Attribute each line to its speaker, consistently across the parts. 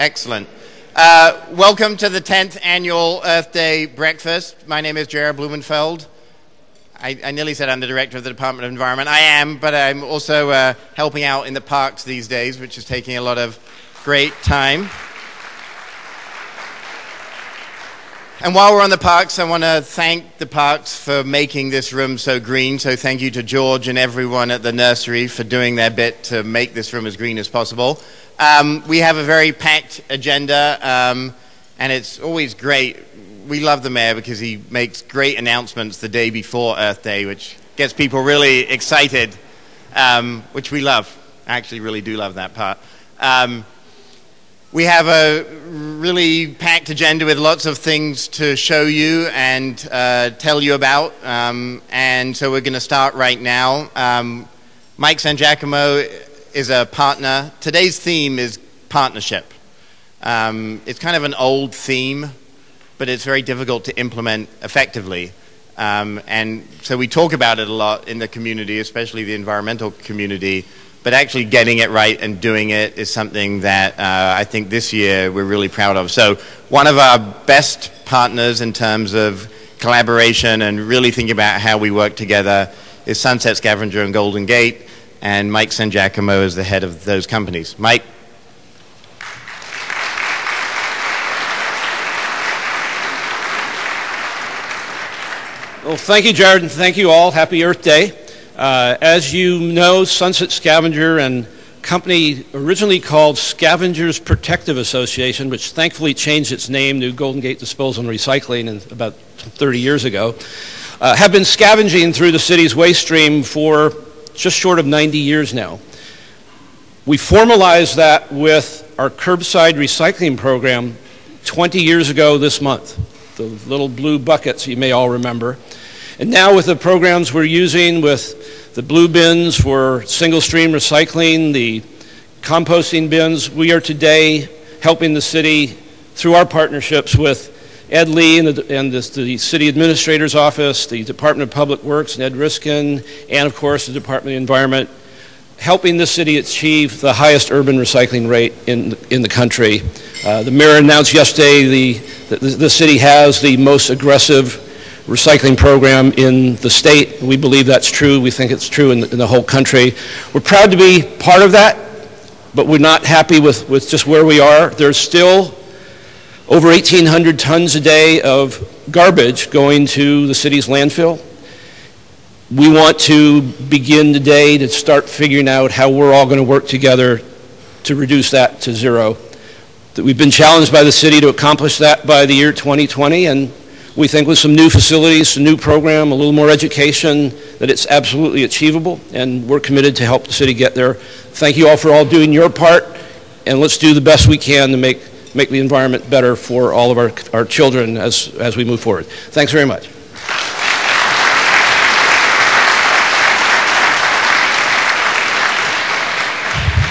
Speaker 1: Excellent. Welcome to the 10th Annual Earth Day Breakfast. My name is Jared Blumenfeld. I nearly said I'm the Director of the Department of Environment. I am, but I'm also helping out in the parks these days, which is taking a lot of great time. And while we're on the parks, I want to thank the parks for making this room so green. So thank you to George and everyone at the nursery for doing their bit to make this room as green as possible. We have a very packed agenda, and it's always great. We love the mayor because he makes great announcements the day before Earth Day, which gets people really excited, which we love. I actually really do love that part. We have a really packed agenda with lots of things to show you and tell you about, and so we're going to start right now. Mike Sangiacomo is a partner. Today's theme is partnership. It's kind of an old theme, but it's very difficult to implement effectively. And so we talk about it a lot in the community, especially the environmental community, but actually getting it right and doing it is something that I think this year we're really proud of. So one of our best partners in terms of collaboration and really thinking about how we work together is Sunset Scavenger and Golden Gate, and Mike Sangiacomo is the head of those companies. Mike.
Speaker 2: Well, thank you, Jared, and thank you all. Happy Earth Day. As you know, Sunset Scavenger and company originally called Scavengers Protective Association, which thankfully changed its name to Golden Gate Disposal and Recycling about 30 years ago, have been scavenging through the city's waste stream for just short of 90 years now. We formalized that with our curbside recycling program 20 years ago this month, the little blue buckets you may all remember. And now with the programs we're using with the blue bins for single stream recycling, the composting bins, we are today helping the city through our partnerships with Ed Lee and the City Administrator's Office, the Department of Public Works and Ed Riskin, and of course the Department of Environment, helping the city achieve the highest urban recycling rate in the country. The mayor announced yesterday the city has the most aggressive recycling program in the state. We believe that's true. We think it's true in the whole country. We're proud to be part of that, but we're not happy with just where we are. There's still over 1,800 tons a day of garbage going to the city's landfill. We want to begin today to start figuring out how we're all going to work together to reduce that to zero. We've been challenged by the city to accomplish that by the year 2020, and we think with some new facilities, a new program, a little more education, that it's absolutely achievable, and we're committed to help the city get there. Thank you all for all doing your part, and let's do the best we can to make the environment better for all of our children as we move forward. Thanks very much.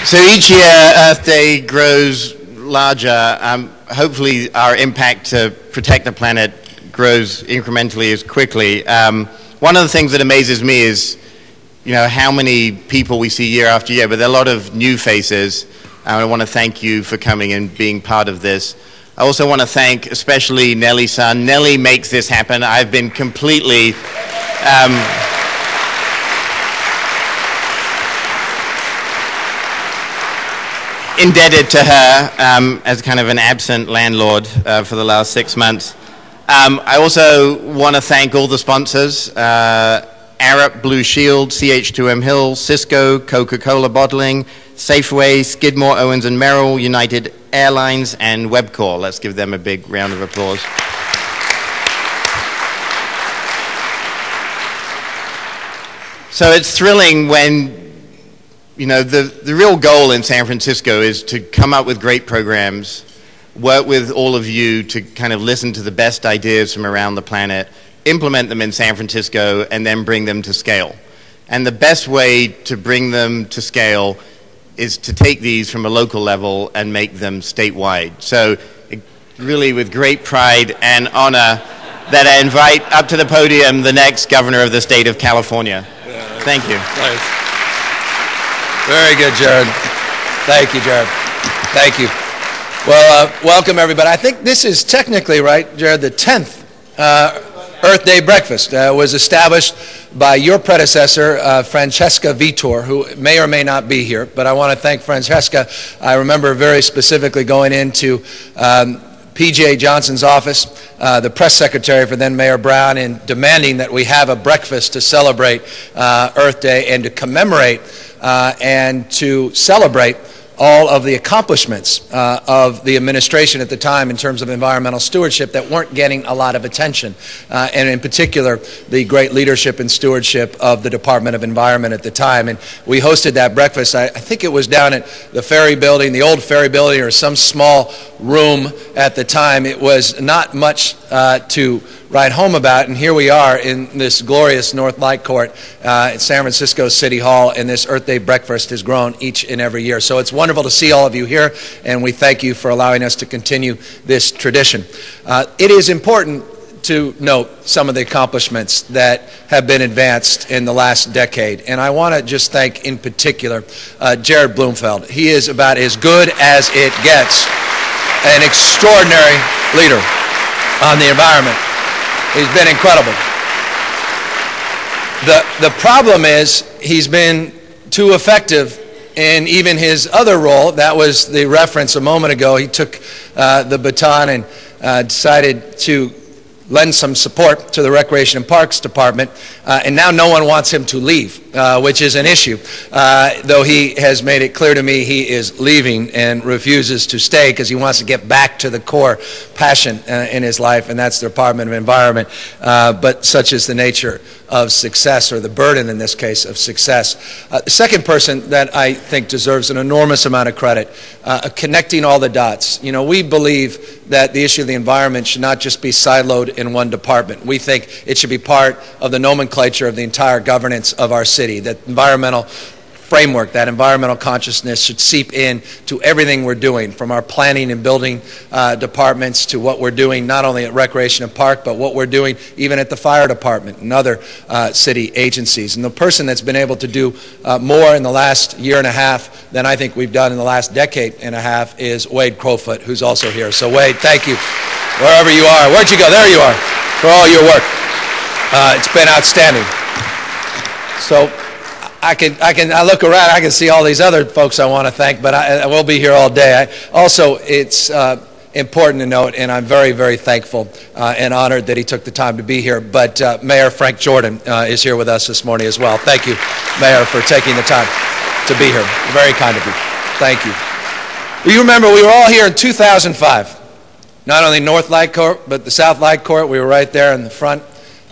Speaker 1: So each year Earth Day grows larger. Hopefully our impact to protect the planet grows incrementally as quickly. One of the things that amazes me is, how many people we see year after year, but there are a lot of new faces. I want to thank you for coming and being part of this. I also want to thank especially Nelly's son. Nelly makes this happen. I've been completely indebted to her as kind of an absent landlord for the last 6 months. I also want to thank all the sponsors, Arup, Blue Shield, CH2M Hill, Cisco, Coca-Cola Bottling, Safeway, Skidmore, Owens & Merrill, United Airlines, and Webcor. Let's give them a big round of applause. So it's thrilling when, the real goal in San Francisco is to come up with great programs, work with all of you to kind of listen to the best ideas from around the planet, implement them in San Francisco, and then bring them to scale. And the best way to bring them to scale is to take these from a local level and make them statewide. So really with great pride and honor that I invite up to the podium the next governor of the state of California. Thank you.
Speaker 3: Nice. Very good, Jared. Thank you, Jared. Thank you. Well, welcome everybody. I think this is technically, right, Jared, the 10th Earth Day breakfast. Was established by your predecessor, Francesca Vitor, who may or may not be here, but I want to thank Francesca. I remember very specifically going into P.J. Johnson's office, the press secretary for then Mayor Brown, and demanding that we have a breakfast to celebrate Earth Day and to commemorate and to celebrate all of the accomplishments of the administration at the time in terms of environmental stewardship that weren't getting a lot of attention, and in particular the great leadership and stewardship of the Department of Environment at the time. And we hosted that breakfast. I think it was down at the Ferry Building, the old Ferry Building, or some small room at the time. It was not much to write home about, and here we are in this glorious North Light Court at San Francisco City Hall, and this Earth Day breakfast has grown each and every year. So it's wonderful to see all of you here, and we thank you for allowing us to continue this tradition. It is important to note some of the accomplishments that have been advanced in the last decade, and I want to just thank in particular Jared Bloomfeld. He is about as good as it gets, an extraordinary leader on the environment. He's been incredible. The problem is he's been too effective in even his other role. That was the reference a moment ago. He took the baton and decided to lend some support to the Recreation and Parks Department, and now no one wants him to leave, which is an issue. Though he has made it clear to me he is leaving and refuses to stay because he wants to get back to the core passion in his life, and that's the Department of Environment. But such is the nature of success, or the burden in this case of success. The second person that I think deserves an enormous amount of credit, connecting all the dots. You know, we believe that the issue of the environment should not just be siloed in one department. We think it should be part of the nomenclature of the entire governance of our city. That environmental framework, that environmental consciousness should seep in to everything we're doing, from our planning and building departments to what we're doing not only at Recreation and Park, but what we're doing even at the fire department and other city agencies. And the person that's been able to do more in the last year and a half than I think we've done in the last decade and a half is Wade Crowfoot, who's also here. So Wade, thank you, wherever you are. Where'd you go? There you are, for all your work. It's been outstanding. So I look around, I can see all these other folks I want to thank, but I will be here all day. Also, it's important to note, and I'm very, very thankful and honored that he took the time to be here, but Mayor Frank Jordan is here with us this morning as well. Thank you, Mayor, for taking the time to be here. Very kind of you. Thank you. Well, you remember we were all here in 2005. Not only North Light Court, but the South Light Court. We were right there in the front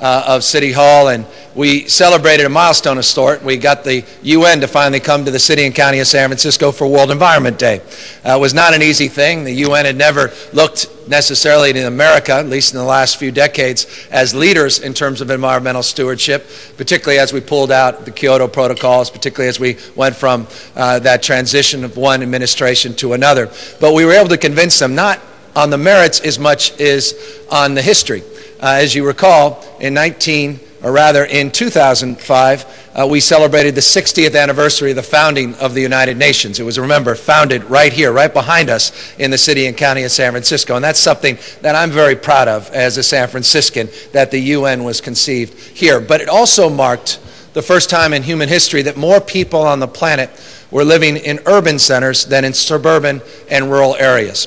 Speaker 3: of City Hall, and we celebrated a milestone of sort. We got the UN to finally come to the city and county of San Francisco for World Environment Day. It was not an easy thing. The UN had never looked necessarily to America, at least in the last few decades, as leaders in terms of environmental stewardship, particularly as we pulled out the Kyoto protocols, particularly as we went from that transition of one administration to another. But we were able to convince them not on the merits as much as on the history. As you recall, in 2005, we celebrated the 60th anniversary of the founding of the United Nations. It was, remember, founded right here, right behind us in the city and county of San Francisco. And that's something that I'm very proud of as a San Franciscan, that the UN was conceived here. But it also marked the first time in human history that more people on the planet were living in urban centers than in suburban and rural areas.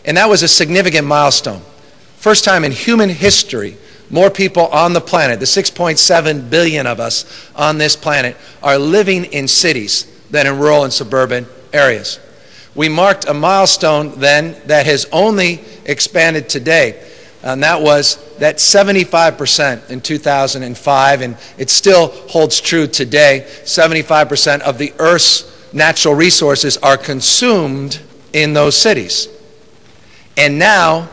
Speaker 3: And that was a significant milestone. First time in human history, more people on the planet, the 6.7 billion of us on this planet, are living in cities than in rural and suburban areas. We marked a milestone then that has only expanded today, and that was that 75% in 2005, and it still holds true today, 75% of the Earth's natural resources are consumed in those cities. And now,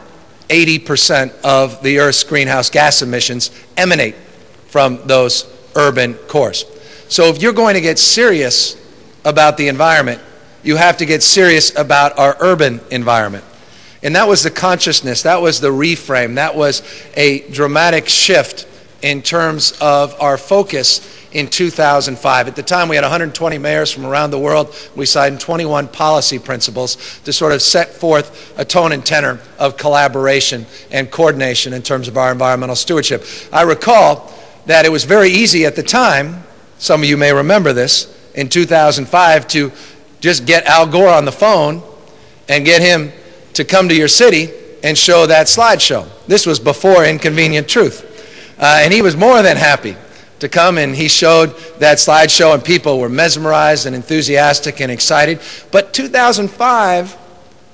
Speaker 3: 80% of the Earth's greenhouse gas emissions emanate from those urban cores. So if you're going to get serious about the environment, you have to get serious about our urban environment. And that was the consciousness, that was the reframe, that was a dramatic shift in terms of our focus in 2005. At the time, we had 120 mayors from around the world. We signed 21 policy principles to sort of set forth a tone and tenor of collaboration and coordination in terms of our environmental stewardship. I recall that it was very easy at the time, some of you may remember this, in 2005 to just get Al Gore on the phone and get him to come to your city and show that slideshow. This was before Inconvenient Truth. And he was more than happy to come, and he showed that slideshow, and people were mesmerized and enthusiastic and excited. But 2005,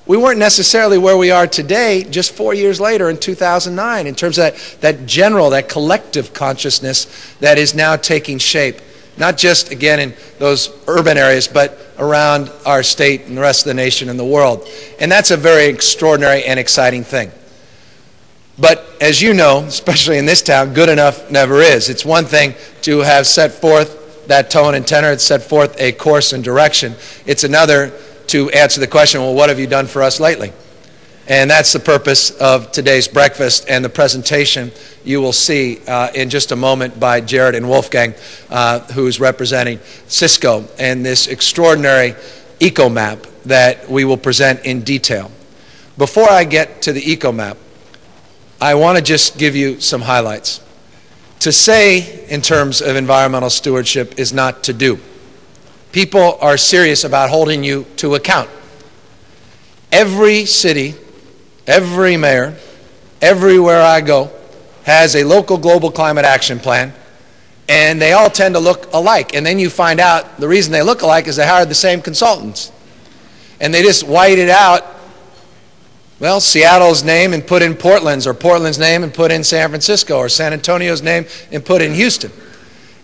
Speaker 3: we weren't necessarily where we are today just 4 years later in 2009 in terms of that general, that collective consciousness that is now taking shape, not just, again, in those urban areas, but around our state and the rest of the nation and the world. And that's a very extraordinary and exciting thing. But as you know, especially in this town, good enough never is. It's one thing to have set forth that tone and tenor, it's set forth a course and direction. It's another to answer the question, well, what have you done for us lately? And that's the purpose of today's breakfast and the presentation you will see in just a moment by Jared and Wolfgang, who's representing Cisco, and this extraordinary EcoMap that we will present in detail. Before I get to the EcoMap, I want to just give you some highlights. To say in terms of environmental stewardship is not to do. People are serious about holding you to account. Every city, every mayor, everywhere I go, has a local global climate action plan, and they all tend to look alike. And then you find out the reason they look alike is they hired the same consultants. And they just white it out, well, Seattle's name and put in Portland's, or Portland's name and put in San Francisco, or San Antonio's name and put in Houston.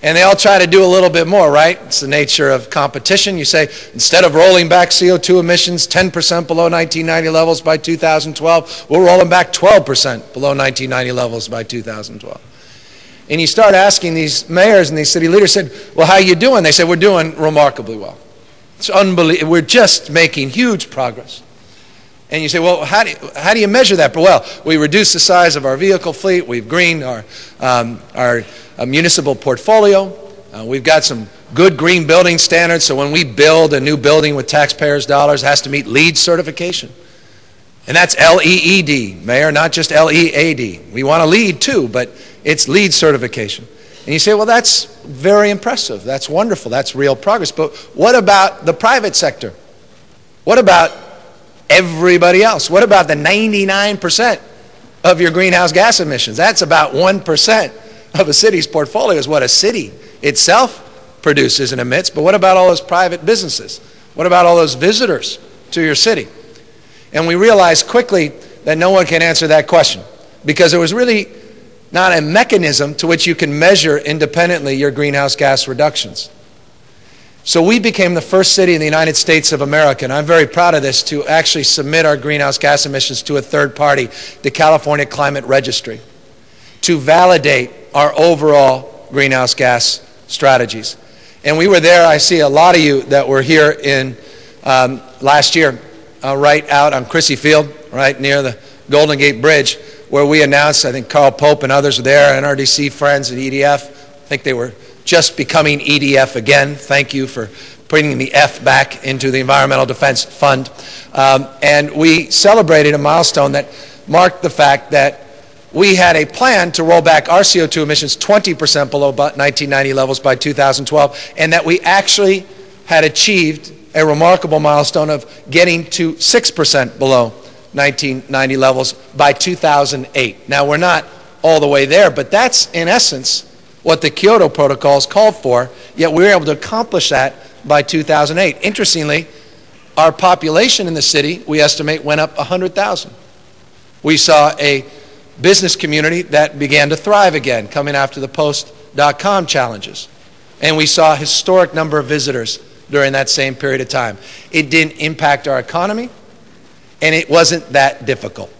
Speaker 3: And they all try to do a little bit more, right? It's the nature of competition. You say, instead of rolling back CO2 emissions 10% below 1990 levels by 2012, we'll roll them back 12% below 1990 levels by 2012. And you start asking these mayors and these city leaders, said, well, how are you doing? They said, we're doing remarkably well. It's unbelievable. We're just making huge progress. And you say, well, how do you measure that? But, well, we reduced the size of our vehicle fleet. We've greened our municipal portfolio. We've got some good green building standards, so when we build a new building with taxpayers' dollars, it has to meet LEED certification. And that's L-E-E-D, Mayor, not just L-E-A-D. We want a LEED too, but it's LEED certification. And you say, well, that's very impressive. That's wonderful. That's real progress. But what about the private sector? What about everybody else? What about the 99% of your greenhouse gas emissions? That's about 1% of a city's portfolio is what a city itself produces and emits. But what about all those private businesses? What about all those visitors to your city? And we realized quickly that no one can answer that question, because there was really not a mechanism to which you can measure independently your greenhouse gas reductions. So we became the first city in the United States of America, and I'm very proud of this, to actually submit our greenhouse gas emissions to a third party, the California Climate Registry, to validate our overall greenhouse gas strategies. And we were there. I see a lot of you that were here in last year, right out on Crissy Field, right near the Golden Gate Bridge, where we announced, I think Carl Pope and others were there, NRDC friends at EDF. I think they were just becoming EDF again. Thank you for putting the F back into the Environmental Defense Fund. And we celebrated a milestone that marked the fact that we had a plan to roll back our CO2 emissions 20% below 1990 levels by 2012, and that we actually had achieved a remarkable milestone of getting to 6% below 1990 levels by 2008. Now, we're not all the way there, but that's, in essence, what the Kyoto protocols called for, yet we were able to accomplish that by 2008. Interestingly, our population in the city, we estimate, went up 100,000. We saw a business community that began to thrive again, coming after the post.com challenges. And we saw a historic number of visitors during that same period of time. It didn't impact our economy, and it wasn't that difficult.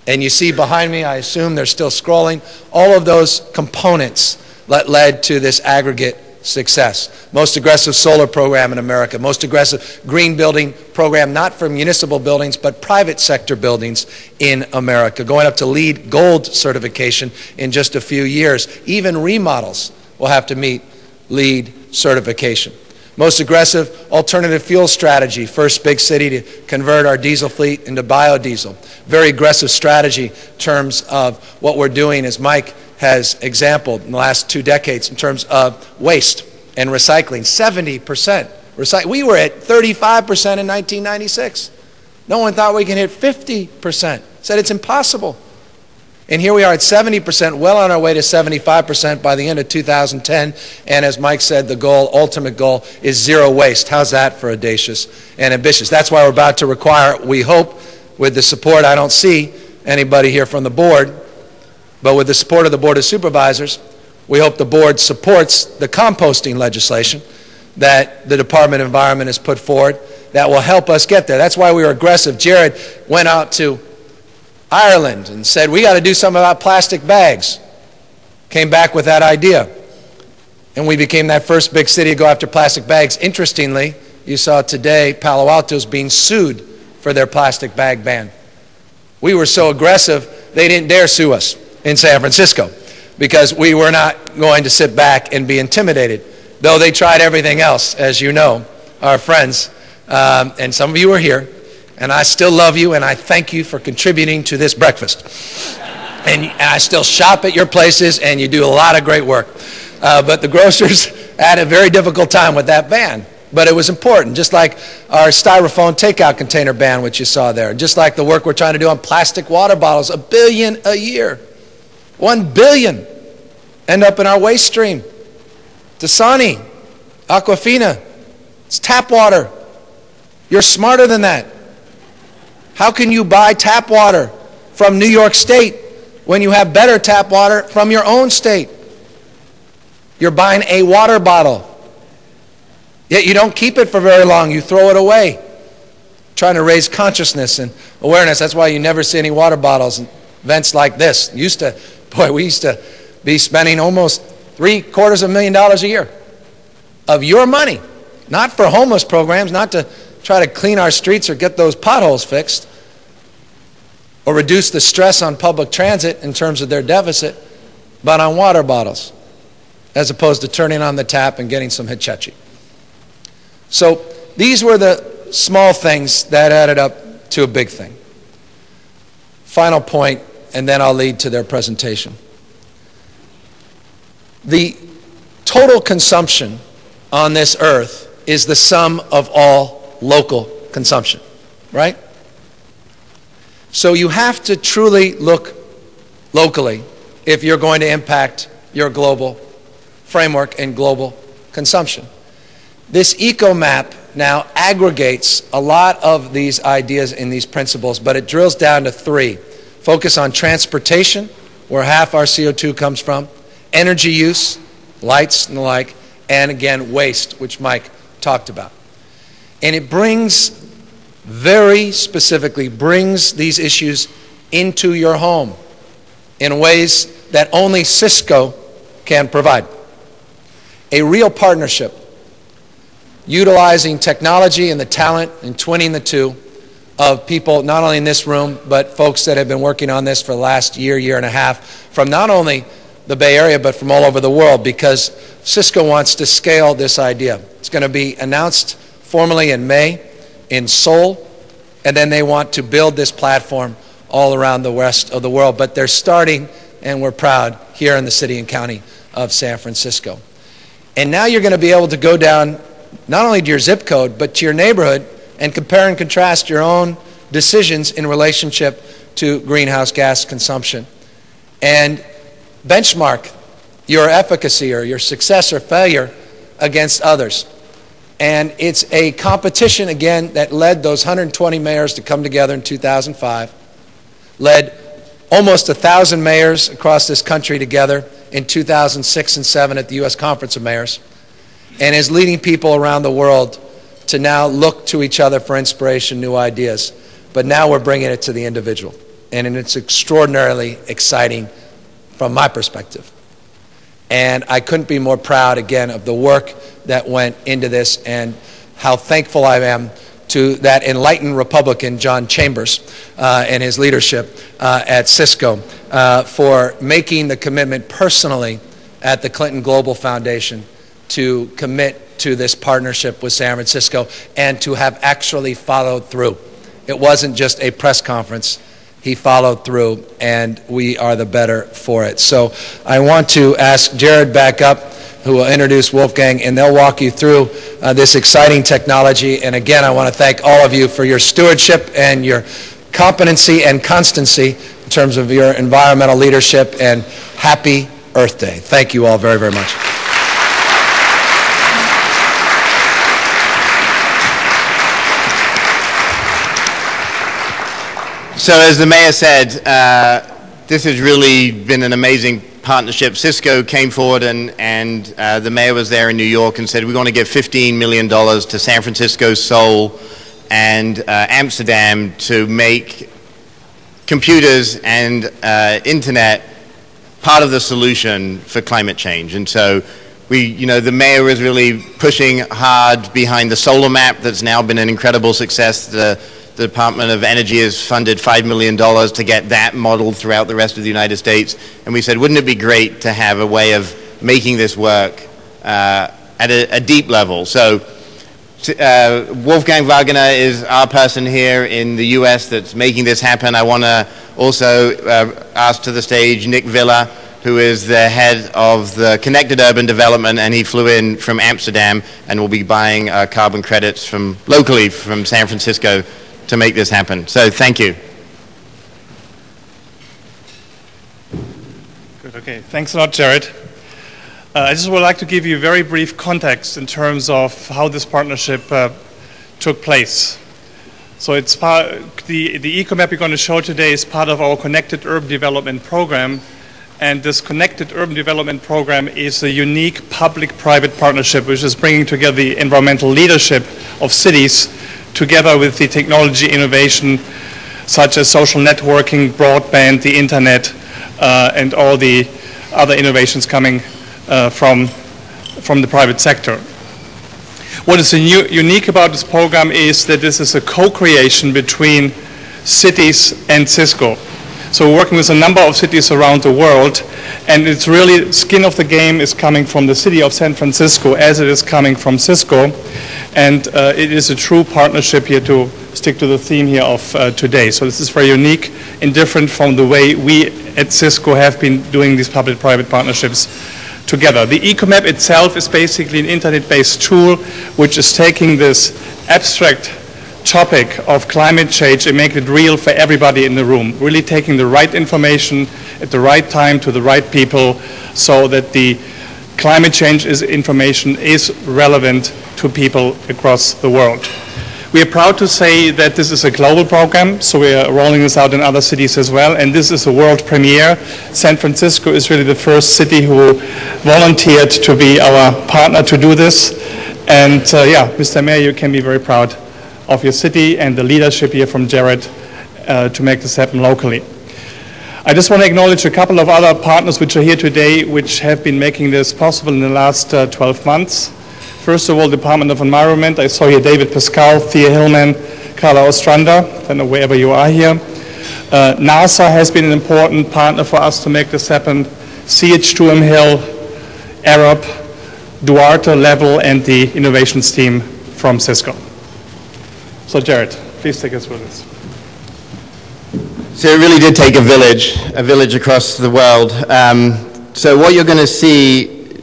Speaker 3: And you see behind me, I assume they're still scrolling, all of those components that led to this aggregate success. Most aggressive solar program in America, most aggressive green building program, not for municipal buildings, but private sector buildings in America, going up to LEED Gold certification in just a few years. Even remodels will have to meet LEED certification. Most aggressive alternative fuel strategy, first big city to convert our diesel fleet into biodiesel. Very aggressive strategy in terms of what we're doing, as Mike has exampled in the last 2 decades, in terms of waste and recycling. 70%. We were at 35% in 1996. No one thought we could hit 50%. Said it's impossible. And here we are at 70%, well on our way to 75% by the end of 2010. And as Mike said, the goal, ultimate goal, is zero waste. How's that for audacious and ambitious? That's why we're about to require, we hope, with the support, I don't see anybody here from the board, but with the support of the Board of Supervisors, we hope the board supports the composting legislation that the Department of Environment has put forward that will help us get there. That's why we were aggressive. Jared went out to Ireland and said, we got to do something about plastic bags. Came back with that idea. And we became that first big city to go after plastic bags. Interestingly, you saw today Palo Alto's being sued for their plastic bag ban. We were so aggressive, they didn't dare sue us in San Francisco because we were not going to sit back and be intimidated. Though they tried everything else, as you know, our friends, and some of you are here, and I still love you, and I thank you for contributing to this breakfast. And I still shop at your places, and you do a lot of great work. But the grocers had a very difficult time with that ban. But it was important, just like our styrofoam takeout container ban, which you saw there, just like the work we're trying to do on plastic water bottles, 1 billion a year. 1 billion end up in our waste stream. Dasani, Aquafina, it's tap water. You're smarter than that. How can you buy tap water from New York State when you have better tap water from your own state? You're buying a water bottle, yet you don't keep it for very long. You throw it away. Trying to raise consciousness and awareness. That's why you never see any water bottles in events like this. We used to be spending almost $750,000 a year of your money, not for homeless programs, not to try to clean our streets or get those potholes fixed or reduce the stress on public transit in terms of their deficit, but on water bottles, as opposed to turning on the tap and getting some hichechi. So these were the small things that added up to a big thing. Final point, and then I'll lead to their presentation. The total consumption on this earth is the sum of all local consumption, right? So you have to truly look locally if you're going to impact your global framework and global consumption. This EcoMap now aggregates a lot of these ideas and these principles, but it drills down to 3. Focus on transportation, where half our CO2 comes from, energy use, lights and the like, and again, waste, which Mike talked about. And it brings, very specifically, brings these issues into your home in ways that only Cisco can provide. A real partnership, utilizing technology and the talent and twinning the two of people not only in this room, but folks that have been working on this for the last year and a half, from not only the Bay Area, but from all over the world, because Cisco wants to scale this idea. It's going to be announced formally in May in Seoul, and then they want to build this platform all around the rest of the world. But they're starting, and we're proud, here in the city and county of San Francisco. And now you're going to be able to go down not only to your zip code, but to your neighborhood and compare and contrast your own decisions in relationship to greenhouse gas consumption. And benchmark your efficacy or your success or failure against others. And it's a competition, again, that led those 120 mayors to come together in 2005, led almost 1,000 mayors across this country together in 2006 and 2007 at the U.S. Conference of Mayors, and is leading people around the world to now look to each other for inspiration, new ideas. But now we're bringing it to the individual, and it's extraordinarily exciting from my perspective. And I couldn't be more proud, again, of the work that went into this and how thankful I am to that enlightened Republican, John Chambers, and his leadership at Cisco for making the commitment personally at the Clinton Global Foundation to commit to this partnership with San Francisco and to have actually followed through. It wasn't just a press conference. He followed through, and we are the better for it. So I want to ask Jared back up, who will introduce Wolfgang, and they'll walk you through this exciting technology. And again, I want to thank all of you for your stewardship and your competency and constancy in terms of your environmental leadership, and happy Earth Day. Thank you all very, very much.
Speaker 1: So as the mayor said, this has really been an amazing partnership. Cisco came forward, and the mayor was there in New York and said, we want to give $15 million to San Francisco, Seoul, and Amsterdam to make computers and internet part of the solution for climate change. And so the mayor is really pushing hard behind the solar map that's now been an incredible success. The Department of Energy has funded $5 million to get that modeled throughout the rest of the United States. And we said, wouldn't it be great to have a way of making this work at a deep level? So Wolfgang Wagner is our person here in the US that's making this happen. I want to also ask to the stage Nick Villa, who is the head of the Connected Urban Development, and he flew in from Amsterdam and will be buying carbon credits locally from San Francisco to make this happen. So thank you.
Speaker 4: Good, okay. Thanks a lot, Jared. I just would like to give you a very brief context in terms of how this partnership took place. So it's the EcoMap we're going to show today is part of our Connected Urban Development Program. And this Connected Urban Development Program is a unique public-private partnership which is bringing together the environmental leadership of cities together with the technology innovation such as social networking, broadband, the internet, and all the other innovations coming from the private sector. What is unique about this program is that this is a co-creation between cities and Cisco. So we're working with a number of cities around the world, and it's really skin of the game is coming from the city of San Francisco as it is coming from Cisco. And it is a true partnership here, to stick to the theme here of today. So this is very unique and different from the way we at Cisco have been doing these public-private partnerships together. The EcoMap itself is basically an internet-based tool which is taking this abstract topic of climate change and making it real for everybody in the room, really taking the right information at the right time to the right people so that the climate change information is relevant to people across the world. We are proud to say that this is a global program, so we are rolling this out in other cities as well, and this is a world premiere. San Francisco is really the first city who volunteered to be our partner to do this. And yeah, Mr. Mayor, you can be very proud of your city and the leadership here from Jared to make this happen locally. I just want to acknowledge a couple of other partners which are here today which have been making this possible in the last 12 months. First of all, Department of Environment. I saw here David Pascal, Thea Hillman, Carla Ostrander, I don't know wherever you are here. NASA has been an important partner for us to make this happen. CH2M Hill, Arab, Duarte, Level, and the innovations team from Cisco. So Jared, please take us through this.
Speaker 1: So it really did take a village across the world. So what you're going to see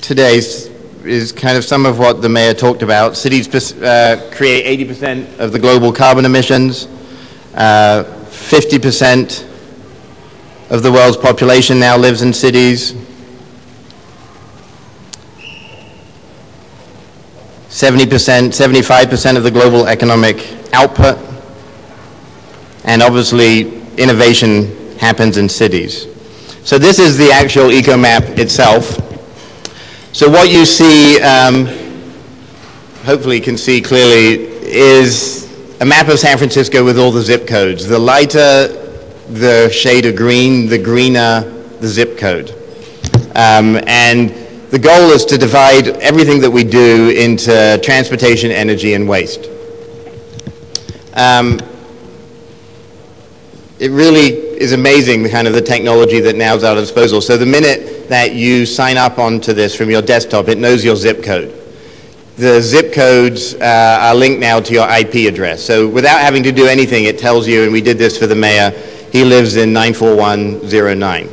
Speaker 1: today is kind of some of what the mayor talked about. Cities create 80% of the global carbon emissions. 50% of the world's population now lives in cities. 70%, 75% of the global economic output. And obviously, innovation happens in cities. So this is the actual EcoMap itself. So what you see, hopefully you can see clearly, is a map of San Francisco with all the zip codes. The lighter the shade of green, the greener the zip code. And the goal is to divide everything that we do into transportation, energy, and waste. It really is amazing the kind of the technology that now is at our disposal. So the minute that you sign up onto this from your desktop, it knows your zip code. The zip codes are linked now to your IP address. So without having to do anything, it tells you, and we did this for the mayor, he lives in 94109.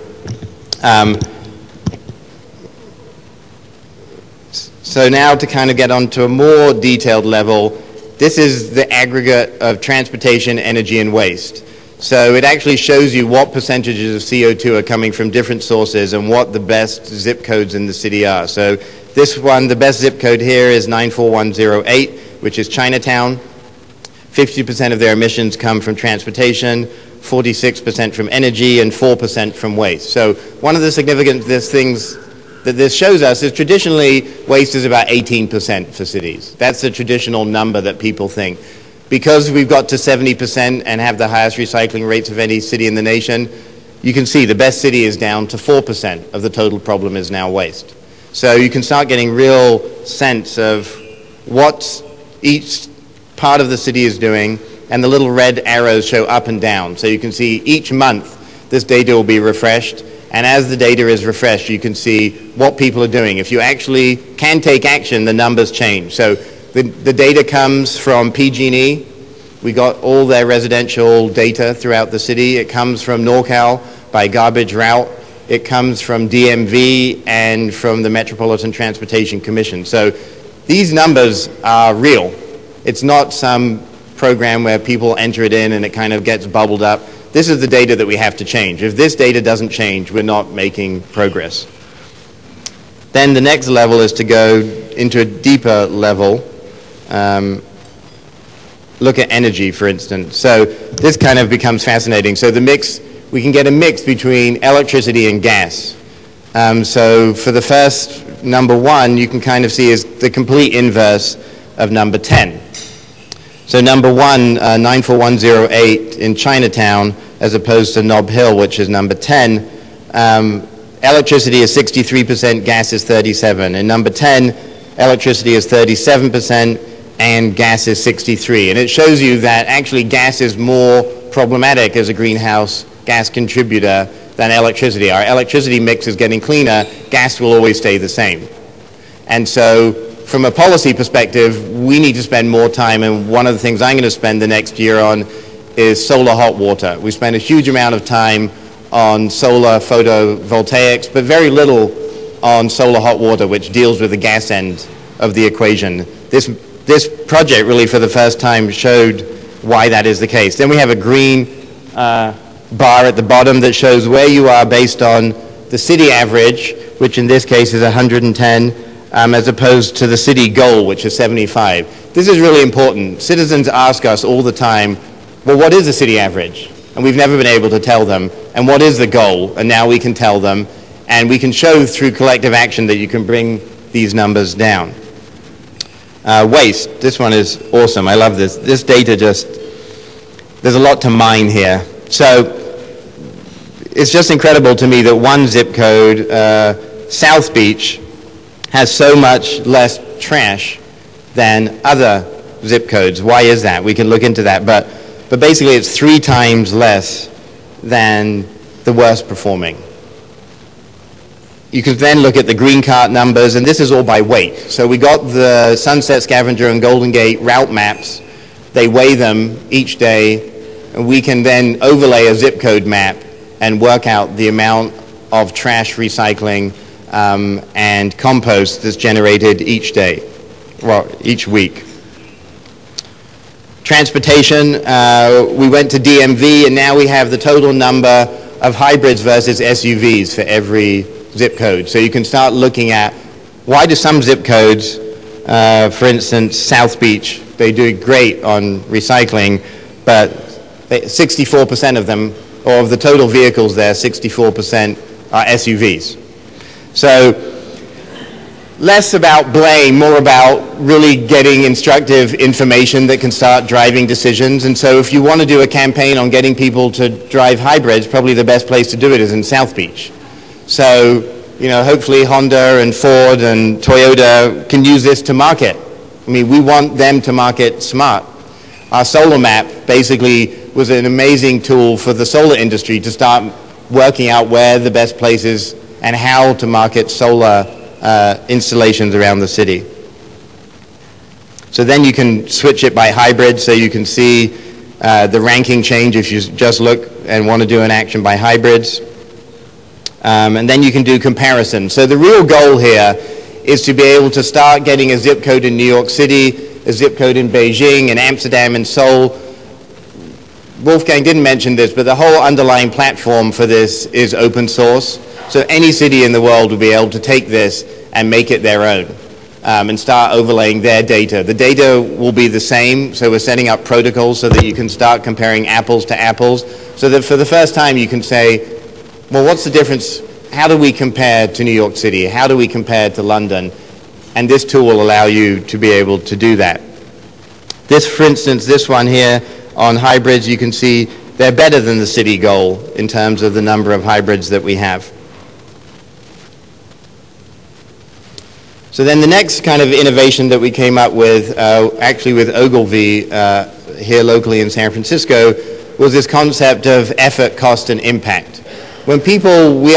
Speaker 1: So now to kind of get onto a more detailed level, this is the aggregate of transportation, energy, and waste. So it actually shows you what percentages of CO2 are coming from different sources and what the best zip codes in the city are. So this one, the best zip code here is 94108, which is Chinatown. 50% of their emissions come from transportation, 46% from energy, and 4% from waste. So one of the significant things that this shows us is traditionally waste is about 18% for cities. That's the traditional number that people think. Because we've got to 70% and have the highest recycling rates of any city in the nation, you can see the best city is down to 4% of the total problem is now waste. So you can start getting real sense of what each part of the city is doing, and the little red arrows show up and down. So you can see each month this data will be refreshed, and as the data is refreshed, you can see what people are doing. If you actually can take action, the numbers change. So the data comes from PG&E. We got all their residential data throughout the city. It comes from NorCal by garbage route. It comes from DMV and from the Metropolitan Transportation Commission. So these numbers are real. It's not some program where people enter it in and it kind of gets bubbled up. This is the data that we have to change. If this data doesn't change, we're not making progress. Then the next level is to go into a deeper level. Look at energy, for instance. So this kind of becomes fascinating. So the mix, we can get a mix between electricity and gas. So for the first number 1, you can kind of see is the complete inverse of number 10. So number 1, 94108 in Chinatown, as opposed to Nob Hill, which is number 10, electricity is 63%, gas is 37%. In number 10, electricity is 37%, and gas is 63%. And it shows you that actually gas is more problematic as a greenhouse gas contributor than electricity. Our electricity mix is getting cleaner, gas will always stay the same. And so from a policy perspective, we need to spend more time, and one of the things I'm going to spend the next year on is solar hot water. We spend a huge amount of time on solar photovoltaics, but very little on solar hot water, which deals with the gas end of the equation. This project really for the first time showed why that is the case. Then we have a green bar at the bottom that shows where you are based on the city average, which in this case is 110, as opposed to the city goal, which is 75. This is really important. Citizens ask us all the time, well, what is the city average? And we've never been able to tell them. And what is the goal? And now we can tell them. And we can show through collective action that you can bring these numbers down. Waste. This one is awesome. I love this. This data there's a lot to mine here. So it's just incredible to me that one zip code, South Beach, has so much less trash than other zip codes. Why is that? We can look into that. But basically it's 3 times less than the worst performing. You can then look at the green cart numbers, and this is all by weight. So we got the Sunset, Scavenger, and Golden Gate route maps. They weigh them each day, and we can then overlay a zip code map and work out the amount of trash recycling and compost that's generated each day, well, each week. Transportation, we went to DMV, and now we have the total number of hybrids versus SUVs for every zip code. So you can start looking at why do some zip codes, for instance, South Beach, they do great on recycling, but 64% of them, or of the total vehicles there, 64% are SUVs. So less about blame, more about really getting instructive information that can start driving decisions. And so if you want to do a campaign on getting people to drive hybrids, probably the best place to do it is in South Beach. So, you know, hopefully Honda and Ford and Toyota can use this to market. I mean, we want them to market smart. Our solar map basically was an amazing tool for the solar industry to start working out where the best places and how to market solar installations around the city. So then you can switch it by hybrid, so you can see the ranking change if you just look and want to do an action by hybrids. And then you can do comparison. So the real goal here is to be able to start getting a zip code in New York City, a zip code in Beijing, in Amsterdam, and Seoul. Wolfgang didn't mention this, but the whole underlying platform for this is open source. So any city in the world will be able to take this and make it their own and start overlaying their data. The data will be the same, so we're setting up protocols so that you can start comparing apples to apples, so that for the first time you can say, well, what's the difference? How do we compare to New York City? How do we compare to London? And this tool will allow you to be able to do that. This, for instance, this one here on hybrids, you can see they're better than the city goal in terms of the number of hybrids that we have. So then the next kind of innovation that we came up with, actually with Ogilvy here locally in San Francisco, was this concept of effort, cost, and impact. When people, we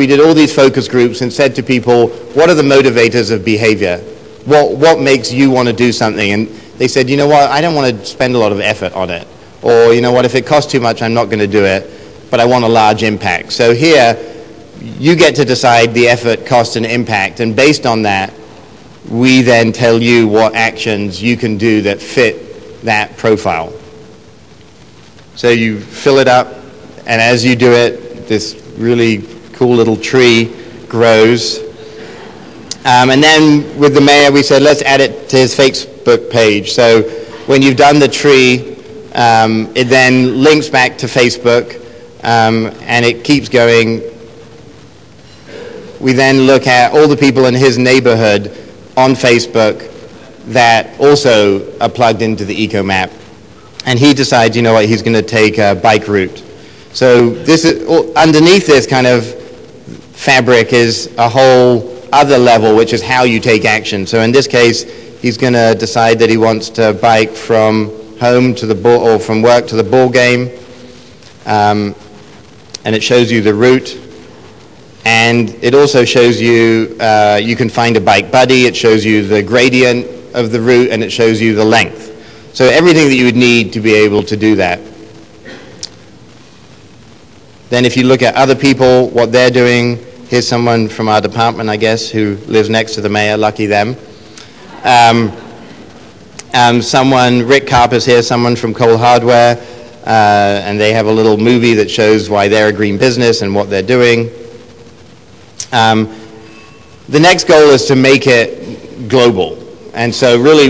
Speaker 1: did all these focus groups and said to people, what are the motivators of behavior? What makes you want to do something? And they said, you know what, I don't want to spend a lot of effort on it. Or, you know what, if it costs too much, I'm not going to do it, but I want a large impact. So here, you get to decide the effort, cost, and impact, and based on that, we then tell you what actions you can do that fit that profile. So you fill it up, and as you do it, this really cool little tree grows. And then with the mayor, we said, let's add it to his Facebook page. So when you've done the tree, it then links back to Facebook, and it keeps going. We then look at all the people in his neighborhood on Facebook that also are plugged into the EcoMap. And he decides, you know what, he's going to take a bike route. So this is, underneath this kind of fabric is a whole other level, which is how you take action. So in this case, he's going to decide that he wants to bike from home to the ball, or from work to the ball game. And it shows you the route. And it also shows you, you can find a bike buddy. It shows you the gradient of the route, and it shows you the length. So everything that you would need to be able to do that. Then if you look at other people, what they're doing, here's someone from our department, I guess, who lives next to the mayor, lucky them. Rick Carper's here, someone from Cole Hardware, and they have a little movie that shows why they're a green business and what they're doing. The next goal is to make it global. And so really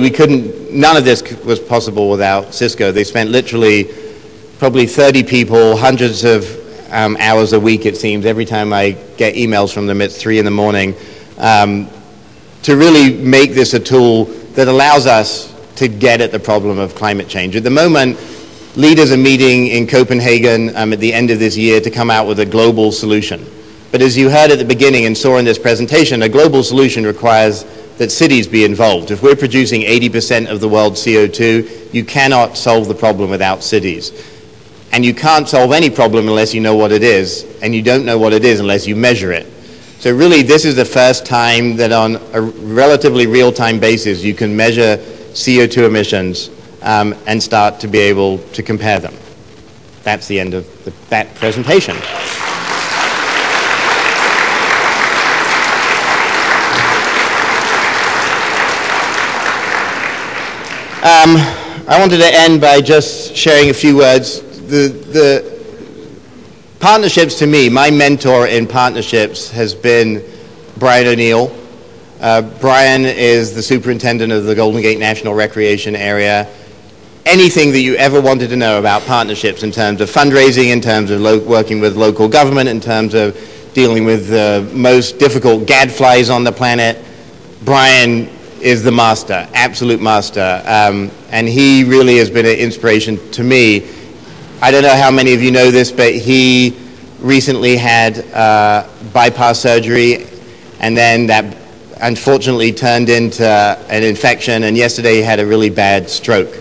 Speaker 1: none of this was possible without Cisco. They spent literally probably 30 people, hundreds of hours a week, it seems. Every time I get emails from them, it's 3 in the morning, to really make this a tool that allows us to get at the problem of climate change. At the moment, leaders are meeting in Copenhagen at the end of this year to come out with a global solution. But as you heard at the beginning and saw in this presentation, a global solution requires that cities be involved. If we're producing 80% of the world's CO2, you cannot solve the problem without cities. And you can't solve any problem unless you know what it is, and you don't know what it is unless you measure it. So really, this is the first time that on a relatively real-time basis, you can measure CO2 emissions and start to be able to compare them. That's the end of that presentation. I wanted to end by just sharing a few words. The partnerships, to me, my mentor in partnerships has been Brian O'Neill. Brian is the superintendent of the Golden Gate National Recreation Area. Anything that you ever wanted to know about partnerships in terms of fundraising, in terms of working with local government, in terms of dealing with the most difficult gadflies on the planet, Brian is the master, absolute master. And he really has been an inspiration to me. I don't know how many of you know this, but he recently had bypass surgery, and then that unfortunately turned into an infection, and yesterday he had a really bad stroke.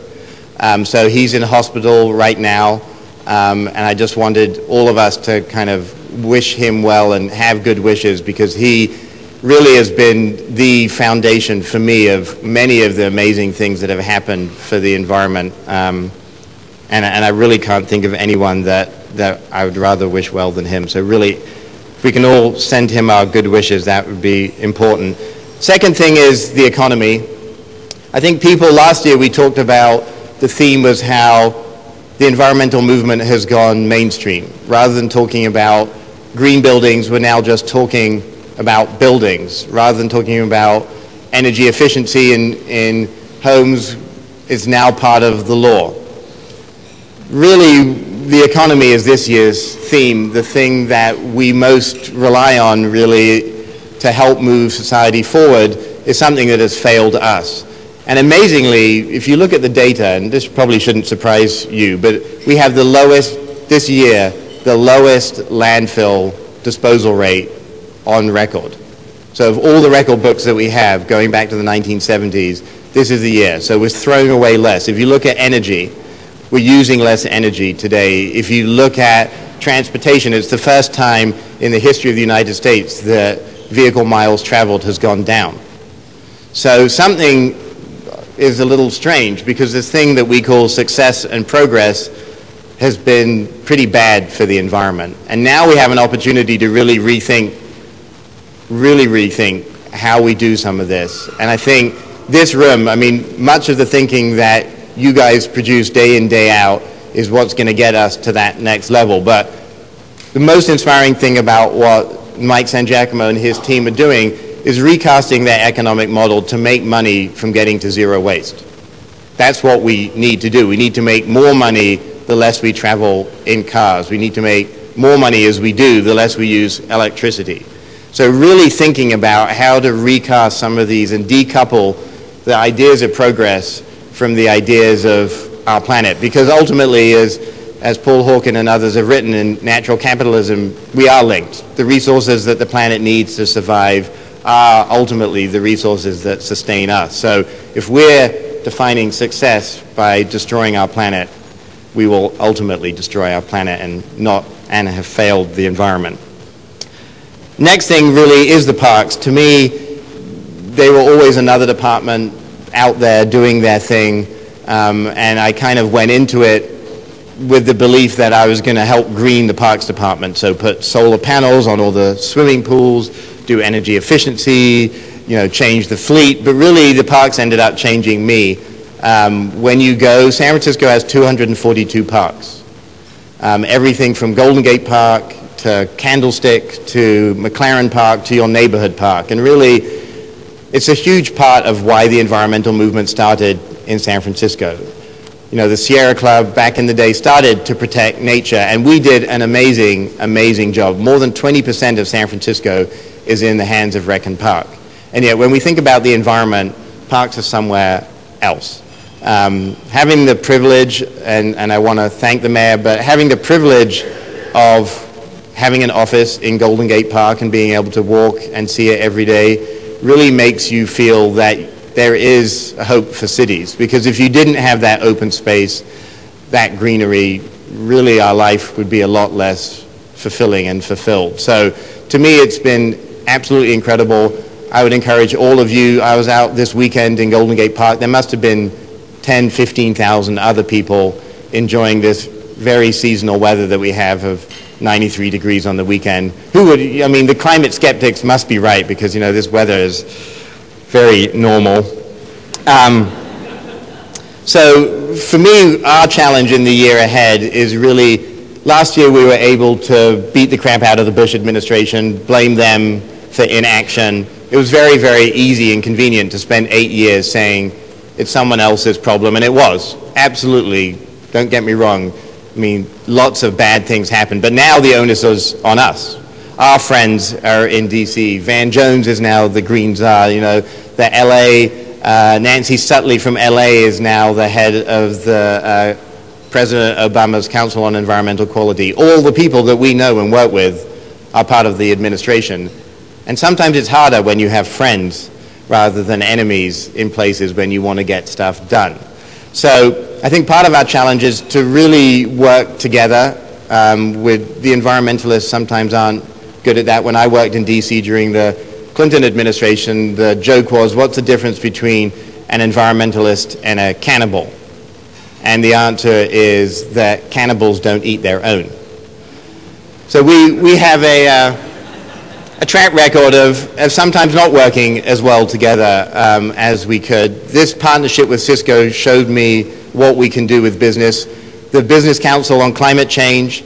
Speaker 1: So he's in hospital right now, and I just wanted all of us to kind of wish him well and have good wishes, because he really has been the foundation for me of many of the amazing things that have happened for the environment. And I really can't think of anyone that I would rather wish well than him. So really, if we can all send him our good wishes, that would be important. Second thing is the economy. I think last year we talked about, the theme was how the environmental movement has gone mainstream. Rather than talking about green buildings, we're now just talking about buildings. Rather than talking about energy efficiency in homes, it's now part of the law. Really, the economy is this year's theme. The thing that we most rely on, really, to help move society forward is something that has failed us. And amazingly, if you look at the data, and this probably shouldn't surprise you, but we have the lowest, this year, the lowest landfill disposal rate on record. So of all the record books that we have, going back to the 1970s, this is the year. So we're throwing away less. If you look at energy, we're using less energy today. If you look at transportation, it's the first time in the history of the United States that vehicle miles traveled has gone down. So something is a little strange, because this thing that we call success and progress has been pretty bad for the environment. And now we have an opportunity to really rethink how we do some of this. And I think this room, I mean, much of the thinking that you guys produce day in, day out is what's going to get us to that next level. But the most inspiring thing about what Mike Sangiacomo and his team are doing is recasting their economic model to make money from getting to zero waste. That's what we need to do. We need to make more money the less we travel in cars. We need to make more money as we do, the less we use electricity. So really thinking about how to recast some of these and decouple the ideas of progress from the ideas of our planet. Because ultimately, as Paul Hawken and others have written in Natural Capitalism, we are linked. The resources that the planet needs to survive are ultimately the resources that sustain us. So if we're defining success by destroying our planet, we will ultimately destroy our planet and have failed the environment. Next thing really is the parks. To me, they were always another department out there doing their thing, and I kind of went into it with the belief that I was going to help green the parks department. So put solar panels on all the swimming pools, do energy efficiency, change the fleet. But really, the parks ended up changing me. When you go, San Francisco has 242 parks. Everything from Golden Gate Park to Candlestick to McLaren Park to your neighborhood park. And really, it's a huge part of why the environmental movement started in San Francisco. The Sierra Club back in the day started to protect nature, and we did an amazing, amazing job. More than 20% of San Francisco is in the hands of Rec and Park. And yet, when we think about the environment, parks are somewhere else. Having the privilege, and I want to thank the mayor, but having the privilege of having an office in Golden Gate Park and being able to walk and see it every day really makes you feel that there is a hope for cities. Because if you didn't have that open space, that greenery, really our life would be a lot less fulfilling and fulfilled. So to me, it's been absolutely incredible. I would encourage all of you. I was out this weekend in Golden Gate Park. There must have been 10, 15,000 other people enjoying this very seasonal weather that we have of 93 degrees on the weekend. The climate skeptics must be right, because, this weather is very normal. So for me, our challenge in the year ahead is really, last year we were able to beat the crap out of the Bush administration, blame them for inaction. It was very, very easy and convenient to spend 8 years saying it's someone else's problem, and it was. Absolutely, don't get me wrong. Lots of bad things happened, but now the onus is on us. Our friends are in D.C. Van Jones is now the Green Czar. The L.A., Nancy Sutley from L.A. is now the head of the President Obama's Council on Environmental Quality. All the people that we know and work with are part of the administration. And sometimes it's harder when you have friends rather than enemies in places when you want to get stuff done. So I think part of our challenge is to really work together with the environmentalists sometimes aren't good at that. When I worked in DC during the Clinton administration, the joke was, what's the difference between an environmentalist and a cannibal? And the answer is that cannibals don't eat their own. So we have a track record of sometimes not working as well together as we could. This partnership with Cisco showed me what we can do with business. The Business Council on Climate Change,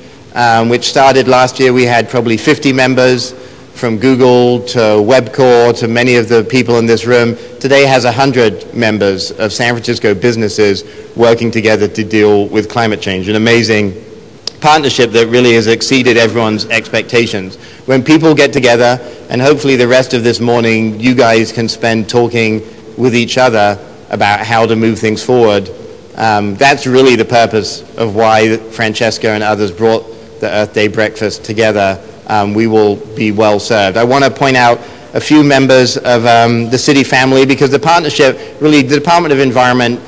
Speaker 1: which started last year, we had probably 50 members from Google to Webcore to many of the people in this room. Today has 100 members of San Francisco businesses working together to deal with climate change. An amazing partnership that really has exceeded everyone's expectations. When people get together, and hopefully the rest of this morning you guys can spend talking with each other about how to move things forward, that's really the purpose of why Francesca and others brought the Earth Day breakfast together. We will be well served. I want to point out a few members of the city family, because the partnership, really the Department of Environment,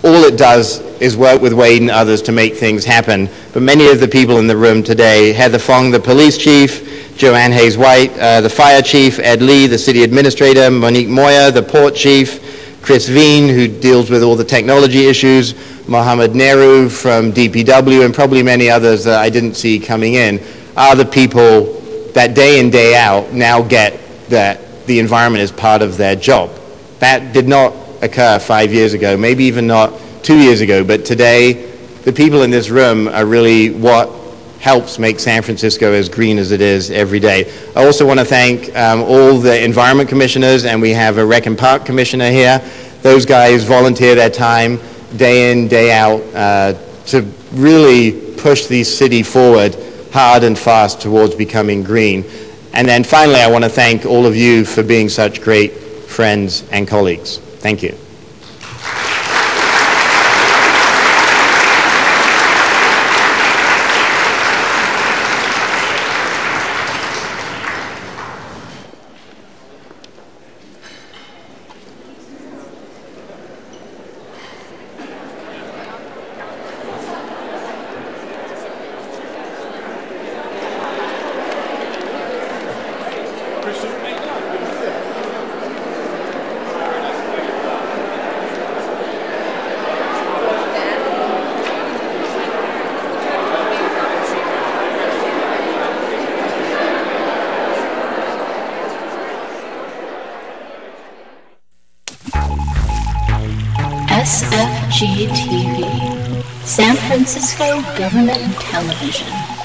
Speaker 1: all it does is work with Wade and others to make things happen. But many of the people in the room today, Heather Fong, the police chief, Joanne Hayes-White, the fire chief, Ed Lee, the city administrator, Monique Moya, the port chief, Chris Veen, who deals with all the technology issues, Mohammed Nehru from DPW, and probably many others that I didn't see coming in, are the people that day in, day out now get that the environment is part of their job. That did not occur 5 years ago, maybe even not 2 years ago, but today the people in this room are really what helps make San Francisco as green as it is every day. I also want to thank all the environment commissioners, and we have a Rec and Park commissioner here. Those guys volunteer their time day in, day out to really push the city forward hard and fast towards becoming green. And then finally, I want to thank all of you for being such great friends and colleagues. Thank you.
Speaker 5: SFG TV, San Francisco Government Television.